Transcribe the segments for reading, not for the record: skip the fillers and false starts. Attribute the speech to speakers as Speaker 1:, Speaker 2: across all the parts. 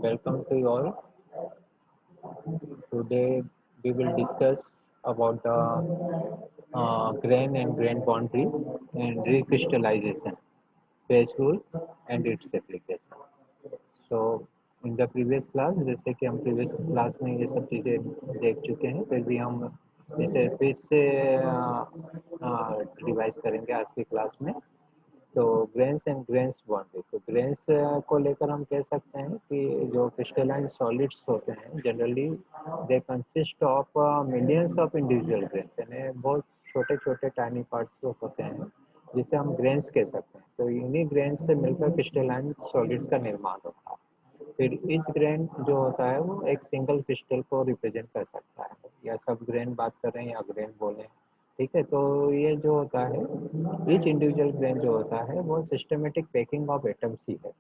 Speaker 1: Welcome to you all. Today we will discuss about the grain and grain boundary and recrystallization, phase rule and its application. So in the previous class, जैसे कि हम previous class में ये सब चीज़ें देख चुके हैं, फिर भी हम इसे फिर से रिवाइज करेंगे आज की क्लास में। तो ग्रेन्स एंड ग्रेन्स बाउंड्री, तो ग्रेन्स को लेकर हम कह सकते हैं कि जो क्रिस्टलाइन सॉलिड्स होते हैं generally they consist of millions of individual grains, यानी बहुत छोटे छोटे टाइनी पार्ट्स होते हैं जिसे हम ग्रेन्स कह सकते हैं। तो इन्हीं ग्रेन्स से मिलकर क्रिस्टलाइन सॉलिड्स का निर्माण होता है। फिर ईच ग्रेन जो होता है वो एक सिंगल क्रिस्टल को रिप्रेजेंट कर सकता है, या सब ग्रेन बात करें या ग्रेन बोलें, ठीक है। तो ये जो होता है ईच इंडिविजुअल ग्रेन जो होता है वो सिस्टमेटिक पैकिंग ऑफ एटम्स ही है।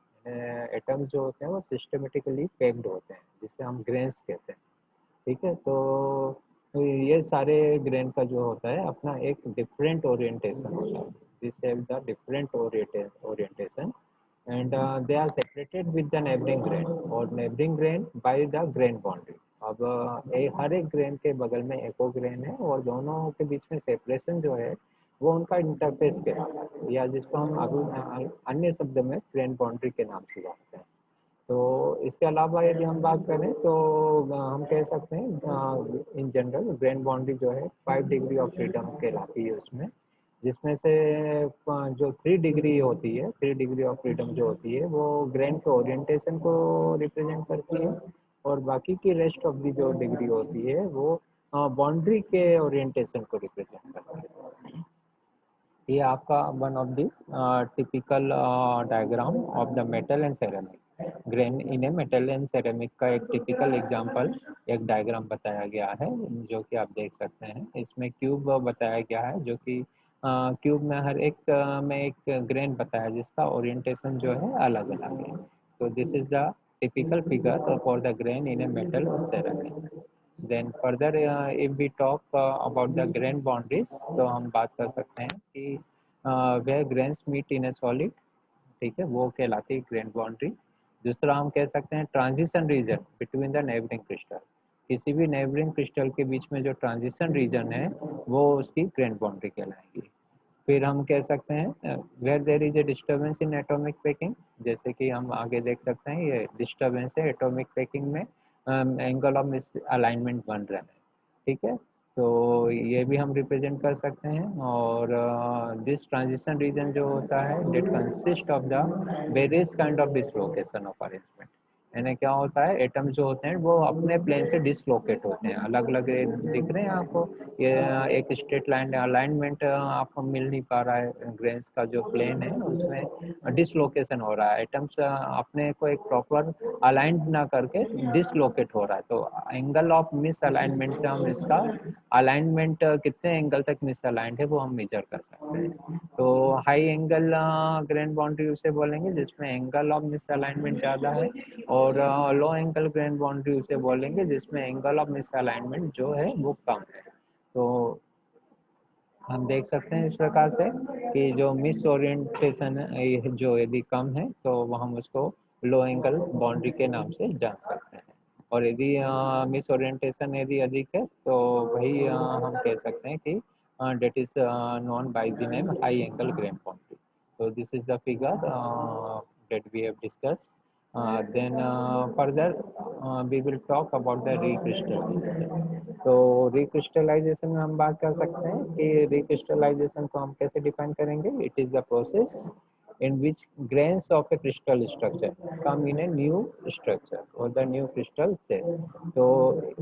Speaker 1: एटम्स जो होते हैं वो सिस्टमेटिकली पैक्ड होते हैं जिसे हम ग्रेन्स कहते हैं, ठीक है। तो ये सारे ग्रेन का जो होता है अपना एक डिफरेंट ओरिएंटेशन होता है, this have the different orientation and they are separated with the neighboring grain और neighboring grain by the grain boundary। अब हर एक ग्रेन के बगल में एक और ग्रेन है और दोनों के बीच में सेपरेशन जो है वो उनका इंटरफेस कहलाता है, या जिसको हम अभी अन्य शब्द में ग्रेन बाउंड्री के नाम से जानते हैं। तो इसके अलावा यदि हम बात करें तो हम कह सकते हैं इन जनरल ग्रेन बाउंड्री जो है 5 डिग्री ऑफ फ्रीडम कहलाती है उसमें, जिसमें से जो 3 डिग्री होती है, 3 डिग्री ऑफ फ्रीडम जो होती है वो ग्रेन के ओरिएंटेशन को रिप्रेजेंट करती है, और बाकी की रेस्ट ऑफ दी जो डिग्री होती है वो बाउंड्री के ओरिएंटेशन को रिप्रेजेंट करती है। ये आपका one of the typical diagram of the metal and ceramic grain in a metal and ceramic का एक टिपिकल एग्जांपल एक डायग्राम बताया गया है, जो कि आप देख सकते हैं। इसमें क्यूब बताया गया है, जो कि क्यूब में हर एक में एक ग्रेन बताया जिसका ओरिएंटेशन जो है अलग अलग है। तो this is the typical figure for the grain in a metal और ceramic. Then further if we talk about the grain boundaries, तो हम बात कर सकते हैं कि वह grains meet in a solid, ठीक है, वो कहलाती है ग्रेन बाउंड्री। दूसरा हम कह सकते हैं transition region between the neighbouring crystal, किसी भी नेबरिंग क्रिस्टल के बीच में जो ट्रांजिशन रीजन है वो उसकी ग्रेन बाउंड्री कहलाएगी। फिर हम कह सकते हैं where there is a disturbance in atomic packing, जैसे कि हम आगे देख सकते हैं ये डिस्टर्बेंस है एटॉमिक पैकिंग में, एंगल ऑफ मिस अलाइनमेंट बन रहा है, ठीक है। तो ये भी हम रिप्रेजेंट कर सकते हैं। और दिस ट्रांजिशन रीजन जो होता है that consist of the various kind of dislocation of arrangement, यानी क्या होता है एटम्स जो होते हैं वो अपने प्लेन से डिसलोकेट होते हैं, अलग अलग दिख रहे हैं आपको। ये एक स्ट्रेट लाइन अलाइनमेंट आपको मिल नहीं पा रहा है, ग्रेन्स का जो प्लेन है उसमें डिसलोकेशन हो रहा है, एटम्स अपने को एक प्रॉपर अलाइन ना करके डिसलोकेट हो रहा है। तो एंगल ऑफ मिस अलाइनमेंट से हम इसका अलाइनमेंट कितने एंगल तक मिस अलाइंड है वो हम मेजर कर सकते हैं। तो हाई एंगल ग्रेन बाउंड्री उसे बोलेंगे जिसमें एंगल ऑफ मिस अलाइनमेंट ज़्यादा है, और लो एंगल ग्रेन बाउंड्री उसे बोलेंगे जिसमें एंगल ऑफ मिस अलाइनमेंट जो है वो कम है। तो हम देख सकते हैं इस प्रकार से कि जो मिस ओरिएंटेशन है जो यदि कम है तो वो हम उसको लो एंगल बाउंड्री के नाम से जान सकते हैं, और यदि मिस ओरिएंटेशन यदि अधिक है तो वही हम कह सकते हैं कि that is known by the name high angle grain boundary. तो this is the figure that we have discussed. Then further we will talk about the recrystallization। तो रिक्रिस्टलाइजेशन में हम बात कर सकते हैं कि रिक्रिस्टलाइजेशन को हम कैसे डिफाइन करेंगे। It is the process in which grains of a crystal structure come in a new structure or the new crystal cell। तो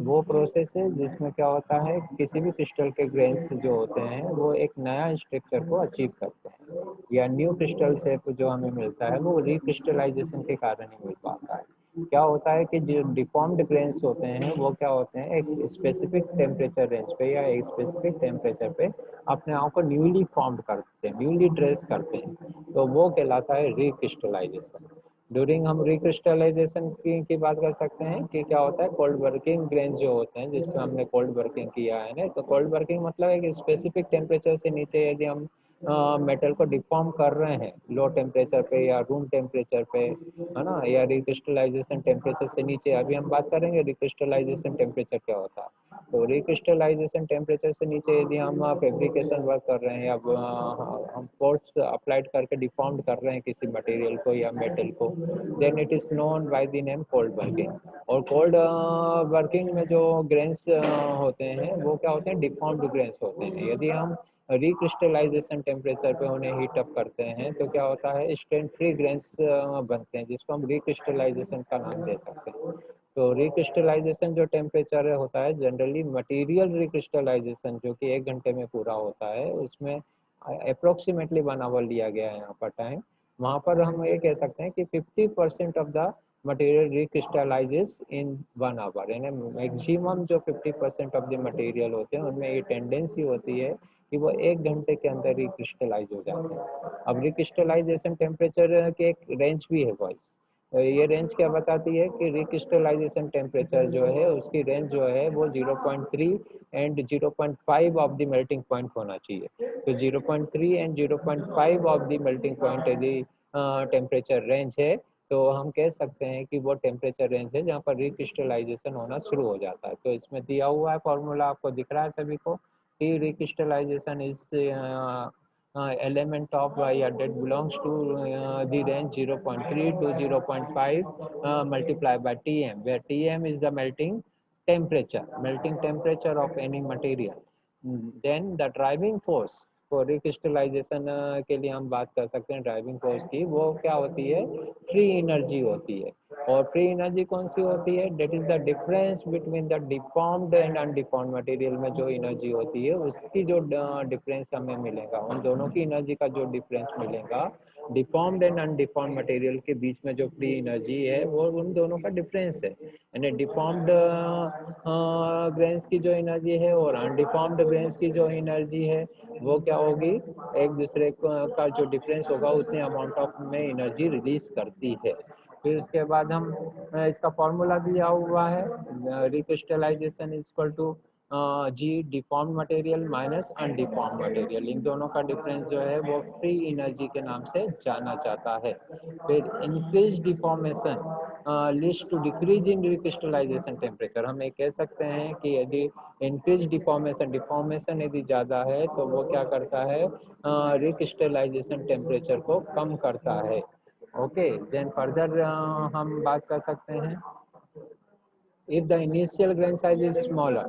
Speaker 1: वो प्रोसेस है जिसमें क्या होता है किसी भी क्रिस्टल के ग्रेन्स जो होते हैं वो एक नया स्ट्रक्चर को अचीव करते हैं, या न्यू क्रिस्टल शेप जो हमें मिलता है वो रिक्रिस्टलाइजेशन के कारण ही मिल पाता है। क्या होता है कि जो डिफॉर्म्ड ग्रेन्स होते हैं वो क्या होते हैं एक स्पेसिफिक टेम्परेचर रेंज पे या एक स्पेसिफिक टेम्परेचर पे अपने आप को न्यूली फॉर्म्ड करते हैं, न्यूली ड्रेस करते हैं, तो वो कहलाता है रिक्रिस्टलाइजेशन। ड्यूरिंग हम रिक्रिस्टलाइजेशन की बात कर सकते हैं कि क्या होता है कोल्ड वर्किंग ग्रेन्स जो होते हैं जिसमें हमने कोल्ड वर्किंग किया है ना, तो कोल्ड वर्किंग मतलब एक स्पेसिफिक टेम्परेचर से नीचे यदि हम मेटल को डिफॉर्म कर रहे हैं लो टेम्परेचर पे या रूम टेम्परेचर पे, है ना, या रिक्रिस्टलाइजेशन टेम्परेचर से नीचे। अभी हम बात करेंगे रिक्रिस्टलाइजेशन टेम्परेचर क्या होता है। तो रिक्रिस्टलाइजेशन टेम्परेचर से नीचे यदि हम फैब्रिकेशन वर्क कर रहे हैं या हम फोर्स अप्लाइड करके डिफॉर्म कर रहे हैं किसी मटेरियल को या मेटल को, then it is known by the name cold working. और कोल्ड वर्किंग में जो ग्रेन्स होते हैं वो क्या होते हैं, डिफॉर्म्ड ग्रेन्स होते हैं। यदि हम रिक्रिस्टलाइजेशन टेम्परेचर पे उन्हें हीट अप करते हैं तो क्या होता है, स्ट्रेन फ्री ग्रेन्स बनते हैं, जिसको हम रिक्रिस्टलाइजेशन का नाम दे सकते हैं। तो रिक्रिस्टलाइजेशन जो टेम्परेचर होता है, जनरली मटेरियल रिक्रिस्टलाइजेशन जो कि 1 घंटे में पूरा होता है, उसमें अप्रोक्सीमेटली 1 आवर लिया गया है यहाँ पर टाइम। वहाँ पर हम ये कह सकते हैं कि 50% of the material recrystallizes in 1 hour, यानी मैक्सिमम जो 50% ऑफ द मटेरियल होते हैं उनमें ये टेंडेंसी होती है कि वो 1 घंटे के अंदर रिक्रिस्टलाइज हो जाते हैं। अब रिक्रिस्टलाइजेशन टेम्परेचर के एक रेंज भी है बॉयज। ये रेंज क्या बताती है कि रिक्रिस्टलाइजेशन टेम्परेचर जो है उसकी रेंज जो है वो 0.3 and 0.5 of the melting point होना चाहिए। तो 0.3 and 0.5 of the melting point यदि टेम्परेचर रेंज है तो हम कह सकते हैं कि वो टेम्परेचर रेंज है जहाँ पर रिक्रिस्टलाइजेशन होना शुरू हो जाता है। तो इसमें दिया हुआ है फॉर्मूला, आपको दिख रहा है सभी को, कि recrystallisation is element of that belongs to the range 0.3 to 0.5 multiplied by Tm, where Tm is the melting temperature of any material. Then the driving force for recrystallisation के लिए हम बात कर सकते हैं ड्राइविंग फोर्स की, वो क्या होती है, फ्री एनर्जी होती है। और फ्री एनर्जी कौन सी होती है, that is the difference between the deformed and undeformed material में जो एनर्जी होती है उसकी जो डिफरेंस हमें मिलेगा, उन दोनों की एनर्जी का जो डिफरेंस मिलेगा, डिफॉर्म्ड एंड अनडिफॉर्म्ड मटेरियल के बीच में जो फ्री एनर्जी है वो उन दोनों का डिफरेंस है। यानी डिफॉर्म्ड ग्रेन्स की जो एनर्जी है और अनडिफॉर्म्ड ग्रेन्स की जो एनर्जी है वो क्या होगी, एक दूसरे का जो डिफरेंस होगा उतने अमाउंट ऑफ में एनर्जी रिलीज करती है। फिर इसके बाद हम इसका फॉर्मूला दिया हुआ है, recrystallization is equal to G deformed material minus undeformed material, इन दोनों का डिफरेंस जो है वो फ्री एनर्जी के नाम से जाना जाता है। फिर increase deformation leads to decrease in recrystallization temperature, हम ये कह सकते हैं कि यदि इंक्रीज डिफॉर्मेशन यदि ज़्यादा है तो वो क्या करता है, रिक्रिस्टलाइजेशन टेम्परेचर को कम करता है। ओके, देन फर्दर हम बात कर सकते हैं, if the initial grain size is smaller,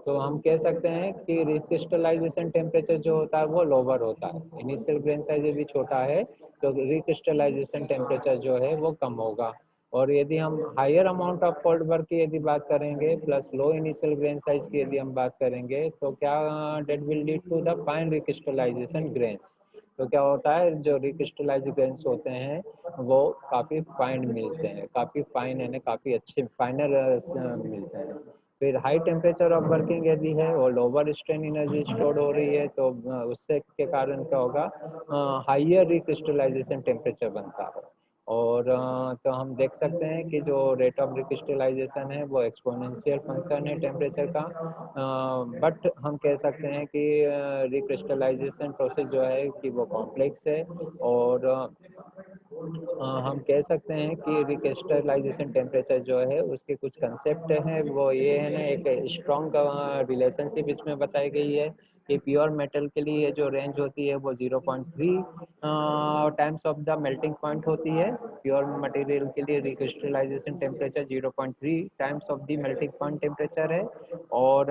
Speaker 1: तो हम कह सकते हैं कि रिक्रिस्टलाइजेशन टेम्परेचर जो होता है वो लोअर होता है। इनिशियल ग्रेन साइज यदि छोटा है तो रिक्रिस्टलाइजेशन टेम्परेचर जो है वो कम होगा। और यदि हम higher amount of cold work की यदि बात करेंगे plus low initial grain size की यदि हम बात करेंगे तो क्या that will lead to the fine recrystallization grains. तो क्या होता है, जो रिक्रिस्टलाइज ग्रेन्स होते हैं वो काफ़ी फाइन मिलते हैं, काफ़ी फाइन यानी काफ़ी अच्छे फाइनर मिलते हैं। फिर हाई टेम्परेचर ऑफ वर्किंग यदि है और लोअर स्ट्रेन एनर्जी स्टोर हो रही है तो उससे के कारण क्या होगा, हाइयर रिक्रिस्टलाइजेशन टेम्परेचर बनता है। और तो हम देख सकते हैं कि जो रेट ऑफ रिक्रिस्टलाइजेशन है वो एक्सपोनेंशियल फंक्शन है टेम्परेचर का, बट हम कह सकते हैं कि रिक्रिस्टलाइजेशन प्रोसेस जो है कि वो कॉम्प्लेक्स है। और हम कह सकते हैं कि रिक्रिस्टलाइजेशन टेम्परेचर जो है उसके कुछ कंसेप्ट हैं, वो ये है ना, एक स्ट्रॉन्ग रिलेशनशिप इसमें बताई गई है कि प्योर मेटल के लिए जो रेंज होती है वो 0.3 times of the melting point होती है। प्योर मटेरियल के लिए recrystallisation temperature 0.3 times of the melting point temperature है। और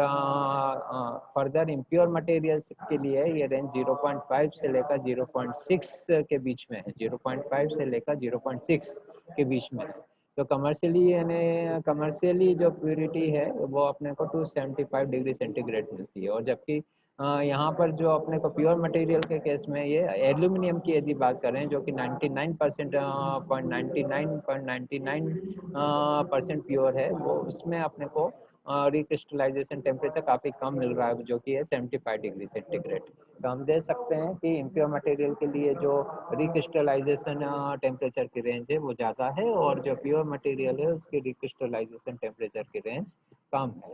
Speaker 1: फर्दर इम्प्योर मटेरियल्स के लिए ये रेंज 0.5 से लेकर 0.6 के बीच में है, 0.5 से लेकर 0.6 के बीच में है। तो कमर्शियली यानी कमर्शियली जो प्योरिटी है वो अपने को 275 डिग्री सेंटीग्रेड मिलती है। और जबकि यहाँ पर जो अपने को प्योर मटेरियल के केस में ये एल्यूमिनियम की यदि बात करें जो कि 99% प्योर है, वो उसमें अपने को रिक्रिस्टलाइजेशन टेम्परेचर काफ़ी कम मिल रहा है जो कि है 75 डिग्री सेंटीग्रेड। तो हम देख सकते हैं कि इम्प्योर मटेरियल के लिए जो रिक्रिस्टलाइजेशन टेम्परेचर की रेंज है वो ज़्यादा है और जो प्योर मटेरियल है उसकी रिक्रिस्टलाइजेशन टेम्परेचर की रेंज कम है।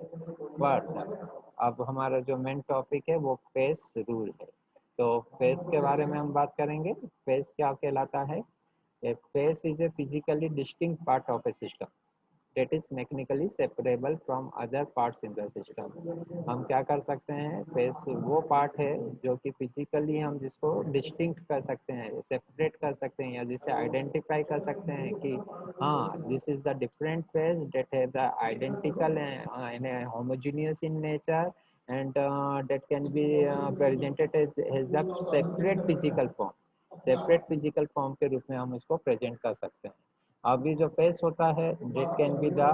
Speaker 1: बट अब हमारा जो मेन टॉपिक है वो फेस रूल है। तो फेस के बारे में हम बात करेंगे। फेस क्या कहलाता है? A phase is a physically distinct part of a system that is mechanically separable from other parts in the system। हम क्या कर सकते हैं? फेस वो पार्ट है जो कि फिजिकली हम जिसको डिस्टिंक्ट कर सकते हैं, सेपरेट कर सकते हैं, या जिसे आइडेंटिफाई कर सकते हैं कि हाँ, this is the different phase that है the identical and homogeneous in nature and that can be presented as a separate physical form। Separate physical form के रूप में हम इसको प्रेजेंट कर सकते हैं। अभी जो फेस होता है date can be the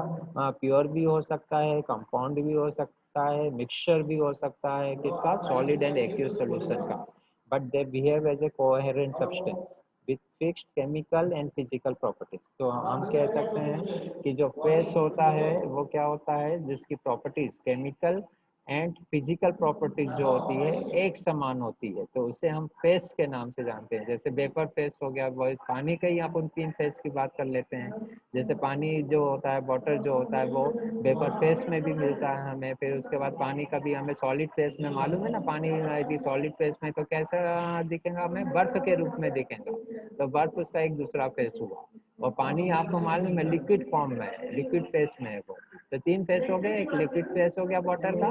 Speaker 1: pure भी हो सकता है, कंपाउंड भी हो सकता है, मिक्सचर भी हो सकता है, किसका? सॉलिड एंड एक्यूज सॉल्यूशन का। But they behave as a coherent substance with fixed chemical and physical properties. तो हम कह सकते हैं कि जो फेस होता है वो क्या होता है, जिसकी properties chemical and physical properties जो होती है एक समान होती है, तो उसे हम फेस के नाम से जानते हैं। जैसे वेपर फेस हो गया, वो पानी का ही अपन तीन फेस की बात कर लेते हैं। जैसे पानी जो होता है, वाटर जो होता है, वो वेपर फेस में भी मिलता है हमें। फिर उसके बाद पानी का भी हमें सॉलिड फेस में मालूम है ना, पानी यदि सॉलिड फेस में तो कैसा दिखेगा? हमें बर्फ के रूप में दिखेगा, तो बर्फ उसका एक दूसरा फेस हुआ। और पानी आपको मालूम है लिक्विड फॉर्म में है, लिक्विड फेस में है वो। तो तीन फेस हो गए, एक लिक्विड फेस हो गया वाटर का,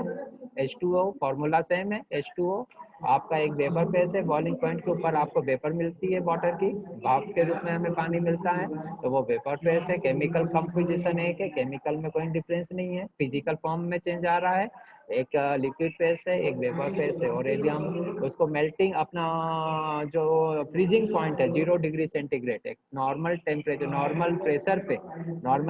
Speaker 1: H2O फॉर्मूला सेम है, H2O। आपका एक वेपर फेस है, बॉइलिंग पॉइंट के ऊपर आपको वेपर मिलती है वाटर की, भाप के रूप में हमें पानी मिलता है, तो वो वेपर फेस है। केमिकल कंपोजिशन एक है, केमिकल में कोई डिफरेंस नहीं है, फिजिकल फॉर्म में चेंज आ रहा है। एक लिक्विड फेस है, एक वेपर फेस है। और यदि हम उसको मेल्टिंग अपना जो फ्रीजिंग पॉइंट है 0 डिग्री सेंटीग्रेड, एक नॉर्मल टेम्परेचर, नॉर्मल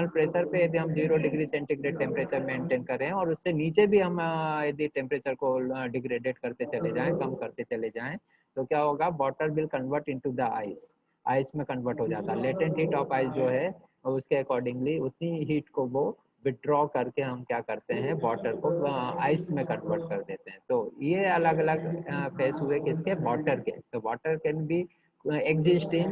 Speaker 1: प्रेशर पे यदि हम 0 डिग्री सेंटीग्रेड टेम्परेचर मेंटेन करें और उससे नीचे भी हम यदि टेम्परेचर को डिग्रेडेट करते चले जाएं, कम करते चले जाएं, तो क्या होगा? Water will convert into the ice, ice में कन्वर्ट हो जाता है। लेटेंट हीट ऑफ आइस जो है उसके अकॉर्डिंगली उतनी हीट को वो विड्रॉ करके हम क्या करते हैं? वाटर को आइस में कन्वर्ट कर देते हैं। तो ये अलग अलग फेस हुए किसके? वाटर के। तो water can be exist in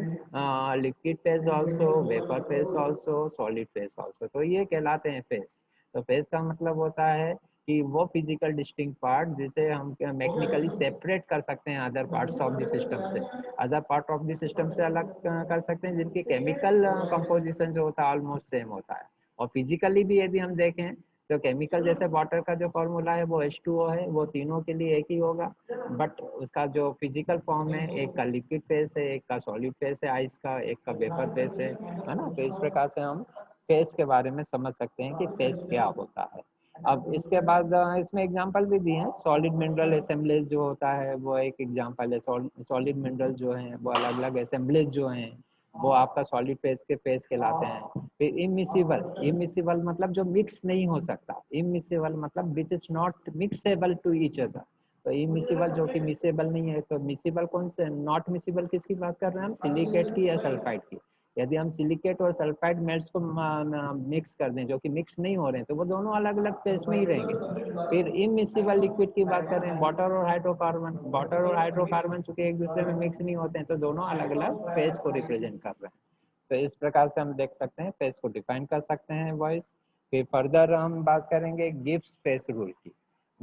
Speaker 1: liquid phase also, vapor phase also, solid phase also। तो ये कहलाते हैं फेस। तो फेस का मतलब होता है कि वो फिजिकल डिस्टिंक्ट पार्ट जिसे हम मैकेनिकली सेपरेट कर सकते हैं other parts of the system से, other part of the system से अलग कर सकते हैं, जिनकी केमिकल कंपोजिशन जो होता है ऑलमोस्ट सेम होता है। और फिजिकली भी यदि हम देखें तो केमिकल जैसे वाटर का जो फॉर्मूला है वो H2O है, वो तीनों के लिए एक ही होगा। बट उसका जो फिजिकल फॉर्म है, एक का लिक्विड फेस है, एक का सॉलिड फेस है आइस का, एक का वेपर फेस है ना। तो इस प्रकार से हम फेस के बारे में समझ सकते हैं कि फेस क्या होता है। अब इसके बाद इसमें एग्जांपल भी दिए हैं। सॉलिड मिनरल असेंबलीज जो होता है वो एक एग्जांपल है। सॉलिड मिनरल जो है वो अलग अलग असेंबलीज जो हैं वो आपका सॉलिड फेस के फेस कहलाते हैं। फिर इमिसिबल मतलब जो मिक्स नहीं हो सकता, इमिसिबल मतलब which is not miscible to each other. तो इमिसिबल जो कि मिसेबल नहीं है। तो मिसेबल कौन से? नॉट मिसेबल किसकी बात कर रहे हैं हम? सिलिकेट की या सल्फाइड की। यदि हम सिलिकेट और सल्फाइड मेल्ट्स को मिक्स कर दें जो कि मिक्स नहीं हो रहे हैं, तो वो दोनों अलग अलग फेस में ही रहेंगे। फिर इमिसिबल लिक्विड की बात कर रहे हैं, वाटर और हाइड्रोकार्बन। वाटर और हाइड्रोकार्बन चूंकि एक दूसरे में मिक्स नहीं होते हैं, तो दोनों अलग अलग फेस को रिप्रेजेंट कर रहे हैं। तो इस प्रकार से हम देख सकते हैं, फेस को डिफाइन कर सकते हैं वॉइस। फिर फर्दर हम बात करेंगे गिब्स फेस रूल की।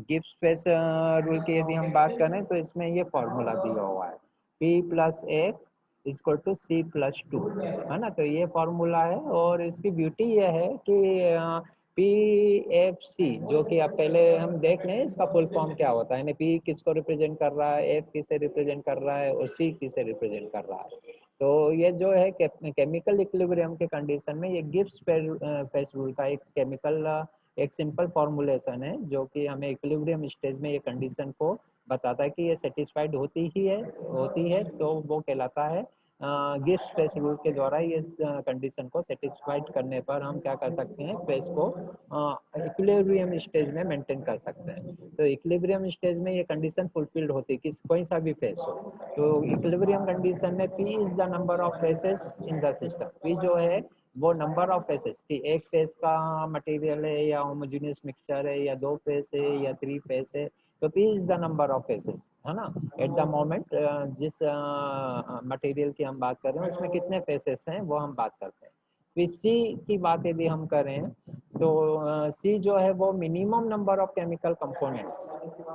Speaker 1: गिब्स फेस रूल की यदि हम बात करें तो इसमें ये फॉर्मूला दिया हुआ है, P+1 इक्वल टू C+2, है ना। तो ये फॉर्मूला है और इसकी ब्यूटी ये है कि PFC जो कि अब पहले हम देख लें इसका फुल फॉर्म क्या होता है, P किसको रिप्रेजेंट कर रहा है, F किसे रिप्रेजेंट कर रहा है और C किसे रिप्रेजेंट कर रहा है। तो ये जो है केमिकल इक्विलिब्रियम के कंडीशन में ये गिब्स फेस रूल का एक केमिकल एक सिंपल फॉर्मूलेशन है जो कि हमें इक्विलिब्रियम स्टेज में ये कंडीशन को बताता है कि ये सेटिस्फाइड होती है तो वो कहलाता है गिब्स फेस रूल के द्वारा। ये कंडीशन को सेटिस्फाइड करने पर हम क्या कर सकते हैं? फेस को इक्विलिब्रियम स्टेज में मेंटेन कर सकते हैं। तो इक्विलिब्रियम स्टेज में ये कंडीशन फुलफिल्ड होती है किस कोई सा भी फेस हो। तो इक्विलिब्रियम कंडीशन में P is the number of faces in the system. P जो है वो नंबर ऑफ फेसेस की, एक फेस का मटेरियल है या होमोजेनियस मिक्सचर है या दो फेस है या थ्री फेस है, तो P is the number of faces, है ना। एट द मोमेंट जिस मटेरियल की हम बात कर रहे हैं उसमें कितने फेसेस हैं वो हम बात करते हैं। फिर C की बात यदि हम करें तो सी जो है वो minimum number of chemical components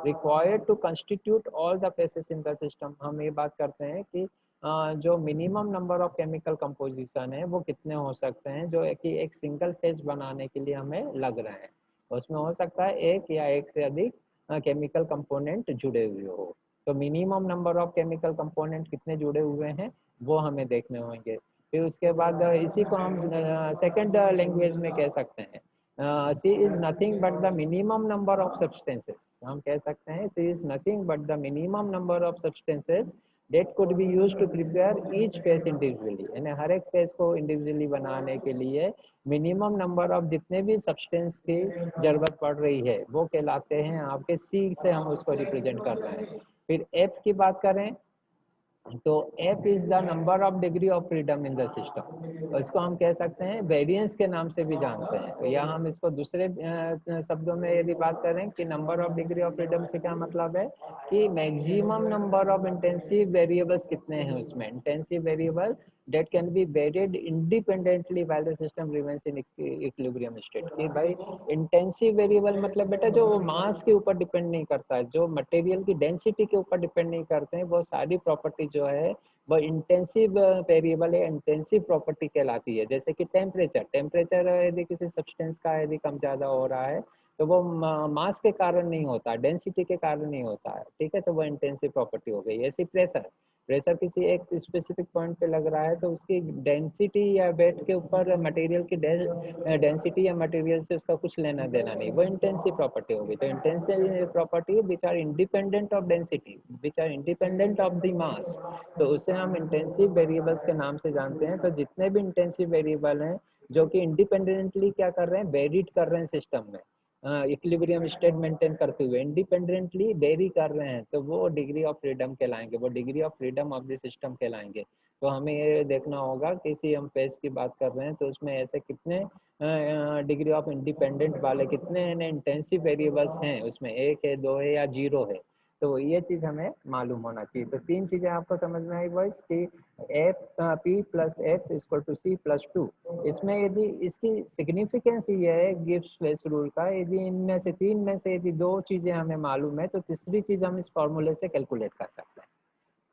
Speaker 1: required to constitute all the phases in the system. हम ये बात करते हैं कि जो minimum number of chemical composition है वो कितने हो सकते हैं जो कि एक सिंगल फेज बनाने के लिए हमें लग रहे हैं। उसमें हो सकता है एक या एक से अधिक केमिकल कंपोनेंट जुड़े हुए हो। तो minimum number of chemical component कितने जुड़े हुए हैं वो हमें देखने होंगे। फिर उसके बाद इसी को हम सेकंड लैंग्वेज में कह सकते हैं, C is nothing but the minimum number of substances. हम कह सकते हैं C is nothing but the minimum number of substances that could be use to prepare each phase individually. यानी हर एक फेस को इंडिविजुअली बनाने के लिए मिनिमम नंबर ऑफ जितने भी सब्सटेंस की जरूरत पड़ रही है वो कहलाते हैं आपके सी से हम उसको रिप्रेजेंट कर रहे हैं। फिर एफ की बात करें तो F is the number of degree of freedom in the system. इसको हम कह सकते हैं वेरिएंस के नाम से भी जानते हैं। तो या हम इसको दूसरे शब्दों में यदि बात करें कि number of degree of freedom से क्या मतलब है कि maximum number of intensive variables कितने हैं उसमें। Intensive variable that can be varied independently while the system remains in equilibrium state। कि भाई इंटेंसिव वेरिएबल मतलब बेटा जो मास के ऊपर डिपेंड नहीं करता है, जो मटेरियल की डेंसिटी के ऊपर डिपेंड नहीं करते हैं, वो सारी प्रॉपर्टी जो है वो इंटेंसिव वेरिएबल या इंटेंसिव प्रॉपर्टी कहलाती है। जैसे कि टेम्परेचर, टेम्परेचर यदि किसी सब्सटेंस का यदि कम ज़्यादा हो रहा है तो वो मास के कारण नहीं होता, डेंसिटी के कारण नहीं होता है, ठीक है, तो वो इंटेंसिव प्रॉपर्टी हो गई। ऐसी प्रेशर, प्रेशर किसी एक स्पेसिफिक पॉइंट पे लग रहा है तो उसकी डेंसिटी या वेट के ऊपर मटेरियल की डेंसिटी या मटेरियल से उसका कुछ लेना देना नहीं, वो इंटेंसिव प्रॉपर्टी होगी। तो intensive property which are independent of density, which are independent of the mass, तो उसे हम इंटेंसिव वेरिएबल्स के नाम से जानते हैं। तो जितने भी इंटेंसिव वेरिएबल हैं जो कि इंडिपेंडेंटली क्या कर रहे हैं, वेरीड कर रहे हैं सिस्टम में, इक्विलिब्रियम स्टेट मेंटेन करते हुए इंडिपेंडेंटली वेरी कर रहे हैं, तो वो डिग्री ऑफ फ्रीडम कहलाएंगे, वो degree of freedom of the system कहलाएंगे। तो हमें ये देखना होगा किसी हम फेस की बात कर रहे हैं तो उसमें ऐसे कितने डिग्री ऑफ इंडिपेंडेंट वाले कितने इंटेंसिव वेरिएबल्स हैं, उसमें एक है, दो है या जीरो है। तो ये चीज़ हमें मालूम होना चाहिए। तो तीन चीज़ें आपको समझ में आई बॉयस कि F P plus F equal to C plus two. इसमें यदि इसकी सिग्निफिकेंस ये है गिब्स फ्लेस रूल का, यदि इनमें से तीन में से यदि दो चीज़ें हमें मालूम है तो तीसरी चीज़ हम इस फॉर्मूले से कैलकुलेट कर सकते हैं।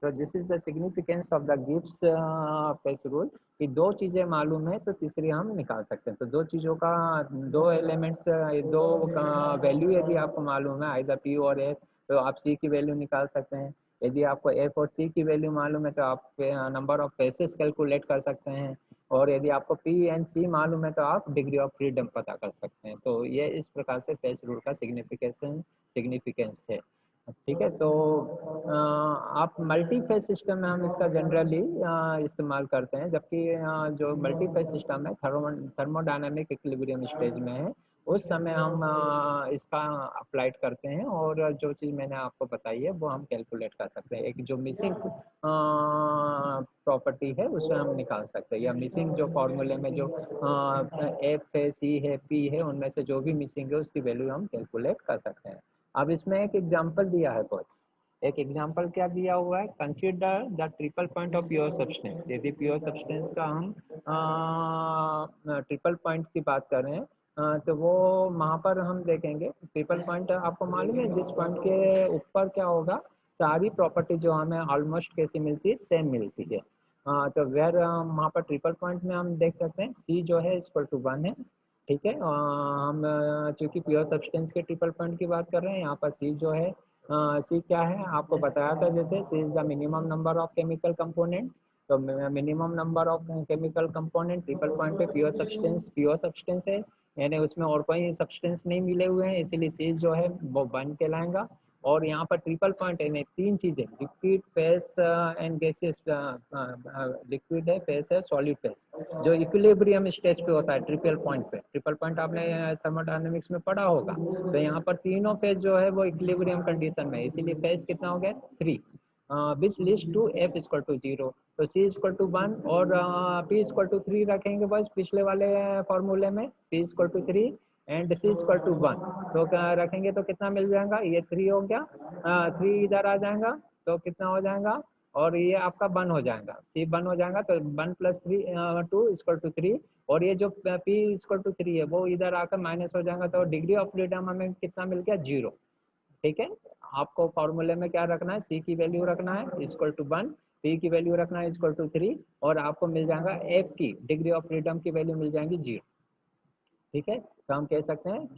Speaker 1: तो this is the significance of the Gibbs flesh rule कि दो चीज़ें मालूम है तो तीसरी हम निकाल सकते हैं। तो दो चीज़ों का, दो एलिमेंट्स, दो वैल्यू यदि आपको मालूम है आइदर पी और एफ तो आप सी की वैल्यू निकाल सकते हैं। यदि आपको एफ और सी की वैल्यू मालूम है तो आप नंबर ऑफ फेसेस कैलकुलेट कर सकते हैं। और यदि आपको पी एंड सी मालूम है तो आप डिग्री ऑफ फ्रीडम पता कर सकते हैं। तो ये इस प्रकार से फेस रूल का सिग्निफिकेंस है। ठीक है, तो आप मल्टी फेज सिस्टम में हम इसका जनरली इस्तेमाल करते हैं, जबकि जो मल्टी फेज सिस्टम है थर्मोडायनामिक इक्विलिब्रियम स्टेज में है, उस समय हम इसका अप्लाइड करते हैं और जो चीज़ मैंने आपको बताई है वो हम कैलकुलेट कर सकते हैं। एक जो मिसिंग प्रॉपर्टी है उसे हम निकाल सकते हैं, या मिसिंग जो फॉर्मूले में जो एफ है, सी है, पी है, उनमें से जो भी मिसिंग है उसकी वैल्यू हम कैलकुलेट कर सकते हैं। अब इसमें एक एग्जांपल दिया है बॉयस, एक एग्जांपल क्या दिया हुआ है, consider the triple point of pure substance. यदि प्योर सब्सटेंस का हम ट्रिपल पॉइंट की बात करें तो वो वहाँ पर हम देखेंगे ट्रिपल पॉइंट, आपको मालूम है जिस पॉइंट के ऊपर क्या होगा, सारी प्रॉपर्टी जो हमें ऑलमोस्ट कैसी मिलती है, सेम मिलती है। तो वेर वहाँ पर ट्रिपल पॉइंट में हम देख सकते हैं सी जो है इक्वल टू 1 है, ठीक है। हम चूँकि प्योर सब्सटेंस के ट्रिपल पॉइंट की बात कर रहे हैं, यहाँ पर सी जो है, सी क्या है आपको बताया था, जैसे C is the minimum number of chemical component. तो minimum number of chemical component triple point पे प्योर सब्सटेंस है, यानी उसमें और कोई सब्सटेंस नहीं मिले हुए हैं, इसीलिए सी जो है वो 1 कहलाएगा। और यहाँ पर ट्रिपल पॉइंट है, तीन चीजें liquid phase and gases, liquid है, फेस है, सॉलिड फेस, जो इक्विलिब्रियम स्टेज पे होता है ट्रिपल पॉइंट पे। ट्रिपल पॉइंट आपने थर्मोडायनेमिक्स में पढ़ा होगा। तो यहाँ पर तीनों फेज जो है वो इक्विलिब्रियम कंडीशन में, इसीलिए फेज कितना हो गया 3, which leads to F equal to 0, तो सी इक्वल टू 1 और पी इक्वल टू 3 रखेंगे बस पिछले वाले फॉर्मूले में, P equal to 3 and C equal to 1। तो क्या रखेंगे तो कितना मिल जाएगा, ये 3 हो गया, 3 इधर आ जाएगा तो कितना हो जाएगा और ये आपका 1 हो जाएगा, सी 1 हो जाएगा तो 1 प्लस 2 इक्वल टू 3, और ये जो पी इक्वल टू 3 है वो इधर आकर माइनस हो जाएगा, तो डिग्री ऑफ फ्रीडम हमें कितना मिल गया, 0। ठीक है, आपको फॉर्मूले में क्या रखना है, सी की वैल्यू रखना है इक्वल टू 1, पी की वैल्यू रखना है इक्वल टू 3, और आपको मिल जाएगा एफ की डिग्री ऑफ फ्रीडम की वैल्यू मिल जाएगी 0। ठीक है, तो हम कह सकते हैं